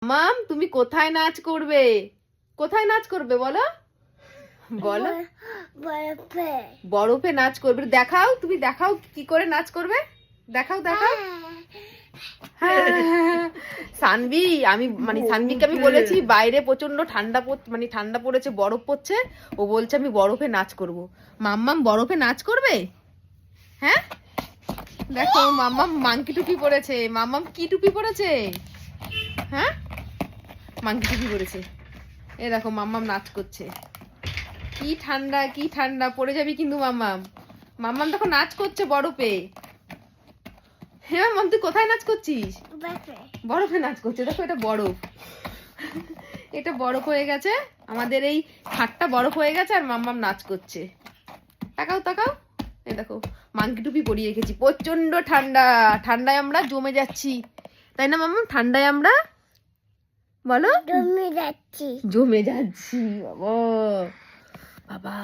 মাম্মাম তুমি কোথায় নাচ করবে? কোথায় নাচ করবে বলো? বলো। বরফে নাচ করবে। দেখাও, তুমি দেখাও কি করে নাচ করবে। দেখাও দেখাও। হ্যাঁ সানভি, আমি মানে সানভিকে আমি বলেছি বাইরে প্রচন্ড ঠান্ডা মানে ঠান্ডা পড়েছে, বরফ পড়ছে। ও বলছে আমি বরফে নাচ করব। মাম্মাম বরফে নাচ করবে? হ্যাঁ দেখো মাম্মাম মাংকি টুপি পরেছে। মাম্মাম কি টুপি পরেছে? হ্যাঁ মাংকি টুপি পরেছে। এ দেখো মাম্মাম নাচ করছে। কি ঠান্ডা, কি ঠান্ডা, পড়ে যাবি কিন্তু মাম্মাম। মাম্মাম দেখো নাচ করছে বরফে। হ্যাঁ মাম তুই কোথায় নাচ করছিস? বরফে নাচ করছে। দেখো এটা বরফ, এটা বরফ হয়ে গেছে। আমাদের এই খাটটা বরফ হয়ে গেছে আর মাম্মাম নাচ করছে। তাকাও তাকাও, এই দেখো মাংকি টুপি পরিয়ে রেখেছি। প্রচন্ড ঠান্ডা, ঠান্ডায় আমরা জমে যাচ্ছি, তাই না মাম্মাম? ঠান্ডায় আমরা বলো জমে যাচ্ছি। জমে যাচ্ছি। বাবা বাবা